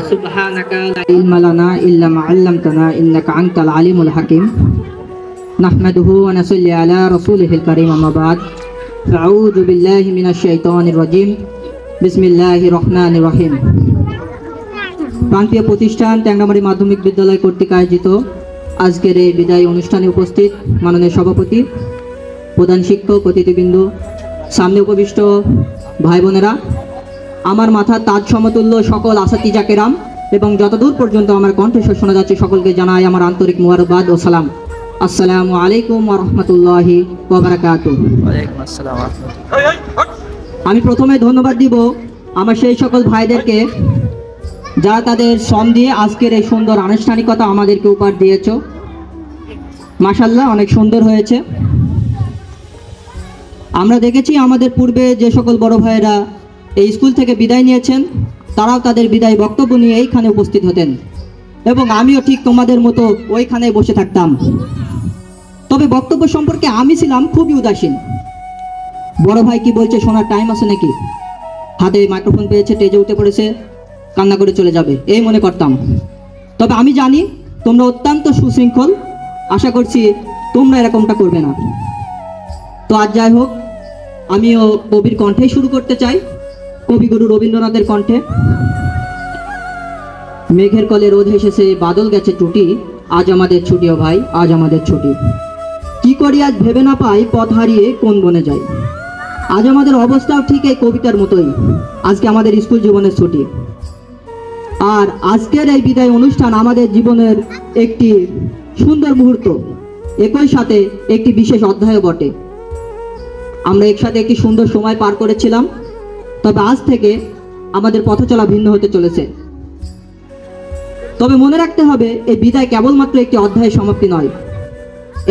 সুবহানাকা লা ইলমা লানা ইল্লা মা 'আল্লামতানা ইন্নাকা আনতাল আলিমুল হাকিম নাহমাদুহু ওয়া নাসাল্লি আলা রাসূলিহিল কারীম আম্মা বা'দ আউযু বিল্লাহি মিনাশ শাইতানির রাজীম বিসমিল্লাহির রহমানির রহিম। প্রান্তীয় প্রতিষ্ঠান ট্যাংরামারি মাধ্যমিক বিদ্যালয় কর্তৃক আয়োজিত আজকের এই বিদায় অনুষ্ঠানে উপস্থিত মাননীয় সভাপতি, প্রধান শিক্ষক, অতিথিবৃন্দ, সামনে উপবিষ্ট ভাই বোনেরা, আমার মাথার তাজ সমতুল্য সকল আসাতিজা কেরাম এবং যতদূর পর্যন্ত আমার কণ্ঠস্বর শোনা যাচ্ছে সকলকে জানাই আমার আন্তরিক মুবারকবাদ ও সালাম। আসসালামু আলাইকুম ওয়া রাহমাতুল্লাহি ওয়া বারাকাতুহু। ওয়ালাইকুম আসসালাম। আমি প্রথমে ধন্যবাদ দিব আমার সেই সকল ভাইদেরকে যারা তাদের শ্রম দিয়ে আজকের এই সুন্দর আনুষ্ঠানিকতা আমাদেরকে উপহার দিয়েছ। মাশাআল্লাহ, অনেক সুন্দর হয়েছে। আমরা দেখেছি আমাদের পূর্বে যে সকল বড় ভাইয়েরা এই স্কুল থেকে বিদায় নিয়েছেন, তারাও তাদের বিদায় বক্তব্য নিয়ে এইখানে উপস্থিত হতেন এবং আমিও ঠিক তোমাদের মতো ওইখানে বসে থাকতাম। তবে বক্তব্য সম্পর্কে আমি ছিলাম খুবই উদাসীন। বড় ভাই কি বলছে শোনার টাইম আছে নাকি, হাতে মাইক্রোফোন পেয়েছে, স্টেজে উঠে পড়েছে, কান্না করে চলে যাবে, এই মনে করতাম। তবে আমি জানি তোমরা অত্যন্ত সুশৃঙ্খল, আশা করছি তোমরা এরকমটা করবে না। তো আজ যাই হোক, আমিও কবির কণ্ঠেই শুরু করতে চাই, কবিগুরু রবীন্দ্রনাথের কণ্ঠে। মেঘের কলে রোদ হেসেছে, বাদল গেছে টুটি, আজ আমাদের ছুটি ও ভাই, আজ আমাদের ছুটি। কি করি আজ ভেবে না পাই, পথ হারিয়ে কোন বনে যাই। আজ আমাদের অবস্থাও ঠিক এই কবিতার মতোই, আজকে আমাদের স্কুল জীবনের ছুটি। আর আজকের এই বিদায় অনুষ্ঠান আমাদের জীবনের একটি সুন্দর মুহূর্ত, একই সাথে একটি বিশেষ অধ্যায়ও বটে। আমরা একসাথে একটি সুন্দর সময় পার করেছিলাম, তবে আজ থেকে আমাদের পথ চলা ভিন্ন হতে চলেছে। তবে মনে রাখতে হবে, এই বিদায় কেবলমাত্র একটি অধ্যায়ের সমাপ্তি নয়,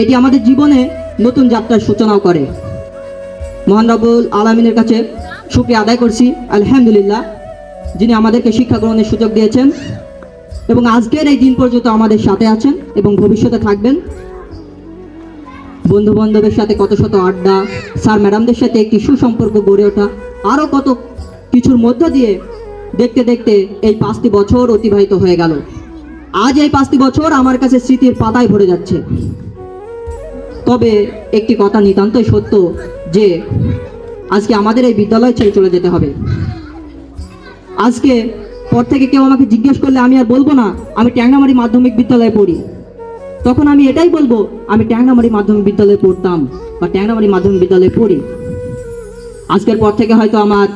এটি আমাদের জীবনে নতুন যাত্রার সূচনাও করে। মহান রব্বুল আলামিনের কাছে শুকরিয়া আদায় করছি, আলহামদুলিল্লাহ, যিনি আমাদেরকে শিক্ষা গ্রহণের সুযোগ দিয়েছেন এবং আজকের এই দিন পর্যন্ত আমাদের সাথে আছেন এবং ভবিষ্যতে থাকবেন। বন্ধু বান্ধবের সাথে কত শত আড্ডা, স্যার ম্যাডামদের সাথে একটি সুসম্পর্ক গড়ে ওঠা, আরও কত কিছুর মধ্য দিয়ে দেখতে দেখতে এই 5টি বছর অতিবাহিত হয়ে গেল। আজ এই 5টি বছর আমার কাছে স্মৃতির পাতায় ভরে যাচ্ছে। তবে একটি কথা নিতান্তই সত্য যে আজকে আমাদের এই বিদ্যালয় ছেড়ে চলে যেতে হবে। আজকে পর থেকে কেউ আমাকে জিজ্ঞেস করলে আমি আর বলবো না আমি ট্যাংরামারি মাধ্যমিক বিদ্যালয়ে পড়ি, তখন আমি এটাই বলবো আমি ট্যাংরামারি মাধ্যমিক বিদ্যালয়ে পড়তাম বা ট্যাংরামারি মাধ্যমিক বিদ্যালয়ে পড়ি। আজকের পর থেকে হয়তো আমার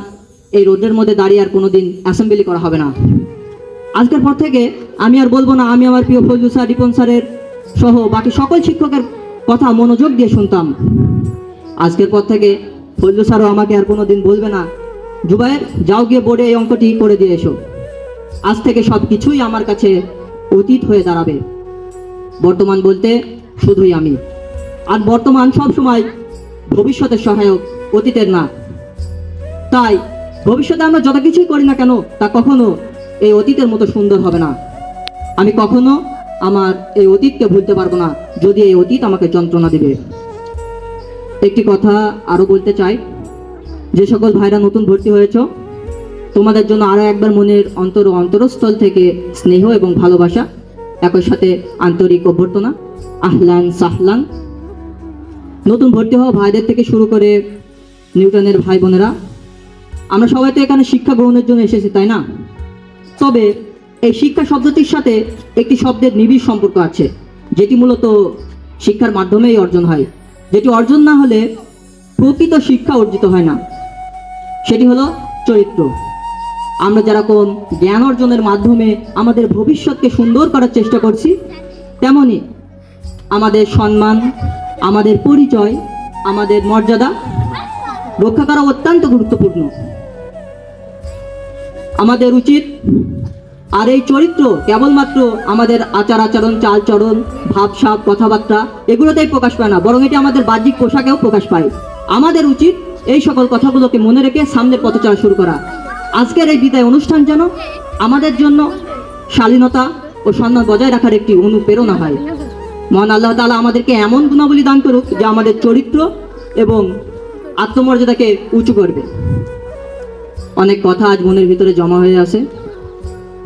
এই রোডের মধ্যে দাঁড়িয়ে আর কোনোদিন অ্যাসেম্বলি করা হবে না। আজকের পর থেকে আমি আর বলবো না আমি আমার প্রিয় ফজলু স্যার, রিপন স্যারের সহ বাকি সকল শিক্ষকের কথা মনোযোগ দিয়ে শুনতাম। আজকের পর থেকে ফজলু স্যারও আমাকে আর কোনোদিন বলবে না জুবায়ের যাও গিয়ে বোর্ডে এই অঙ্কটি করে দিয়ে এসো। আজ থেকে সব কিছুই আমার কাছে অতীত হয়ে দাঁড়াবে। বর্তমান বলতে শুধুই আমি, আর বর্তমান সব সময় ভবিষ্যতের সহায়ক, অতীতের না। তাই ভবিষ্যতে আমরা যত কিছুই করি না কেন তা কখনো এই অতীতের মতো সুন্দর হবে না। আমি কখনো আমার এই অতীতকে ভুলতে পারবো না, যদি এই অতীত আমাকে যন্ত্রণা দিবে। একটি কথা আরো বলতে চাই, যে সকল ভাইরা নতুন ভর্তি হয়েছ, তোমাদের জন্য আরো একবার মনের অন্তরস্থল থেকে স্নেহ এবং ভালোবাসা, একই সাথে আন্তরিক অভ্যর্থনা, আহলান সাহলান। নতুন ভর্তি হওয়া ভাইদের থেকে শুরু করে নিউটনের ভাই বোনেরা, আমরা সবাই তো এখানে শিক্ষা গ্রহণের জন্য এসেছি, তাই না? তবে এই শিক্ষা শব্দটির সাথে একটি শব্দের নিবিড় সম্পর্ক আছে, যেটি মূলত শিক্ষার মাধ্যমেই অর্জন হয়, যেটি অর্জন না হলে প্রকৃত শিক্ষা অর্জিত হয় না। সেটি হলো চরিত্র। আমরা যেরকম জ্ঞান অর্জনের মাধ্যমে আমাদের ভবিষ্যৎকে সুন্দর করার চেষ্টা করছি, তেমনি আমাদের সম্মান, আমাদের পরিচয়, আমাদের মর্যাদা রক্ষা করা অত্যন্ত গুরুত্বপূর্ণ। আমাদের উচিত আর এই চরিত্র কেবলমাত্র আমাদের আচার আচরণ, চালচরণ, ভাবসাব, কথাবার্তা এগুলোতেই প্রকাশ পায় না, বরং এটি আমাদের বাহ্যিক পোশাকেও প্রকাশ পায়। আমাদের উচিত এই সকল কথাগুলোকে মনে রেখে সামনের পথে চলা শুরু করা। আজকের এই বিদায় অনুষ্ঠান যেন আমাদের জন্য শালীনতা ও সম্মান বজায় রাখার একটি অনুপ্রেরণা হয়। মহান আল্লাহ তাআলা আমাদেরকে এমন গুণাবলী দান করুক যা আমাদের চরিত্র এবং আত্মমর্যাদাকে উঁচু করবে। অনেক কথা আজ মনের ভিতরে জমা হয়ে আছে।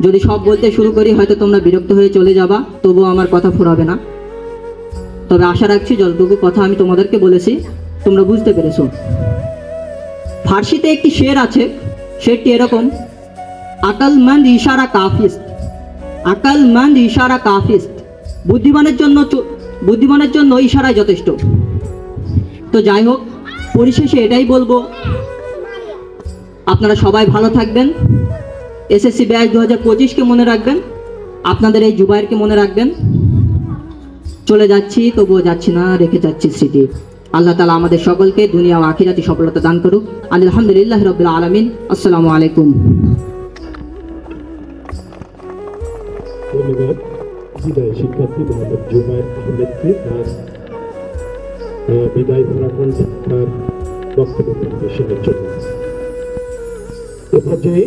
যদি সব বলতে শুরু করি হয়তো তোমরা বিরক্ত হয়ে চলে যাবা, তবুও আমার কথা ফুরাবে না। তবে আশা রাখছি যতটুকু কথা আমি তোমাদেরকে বলেছি তোমরা বুঝতে পেরেছো। ফার্সিতে একটি শের আছে, শেরটি এরকম, আকলমন্দ ইশারা কাফিস্ত, আকলমন্দ ইশারা কাফিস্ত, বুদ্ধিমানের জন্য ইশারাই যথেষ্ট। তো যাই হোক, পরিশেষে এটাই বলবো, আপনারা সবাই ভালো থাকবেন। এসএসসি ব্যাচ 2025কে মনে রাখবেন, আপনাদের এই জুবাইরকে মনে রাখবেন। চলে যাচ্ছি তবুও যাচ্ছি না, রেখে যাচ্ছি স্মৃতি। আল্লাহ তাআলা আমাদের সকলকে দুনিয়া ও আখিরাতে সফলতা দান করুক। আলহামদুলিল্লাহি রাব্বিল আলামিন। আসসালামু আলাইকুম। ধন্যবাদ বিদায় শিক্ষার্থী মোহাম্মদ জুবাইর আহমেদকে তার বিদায় ফলাফল তার বক্তব্য পরিবেশনের জন্য। এ পর্যায়ে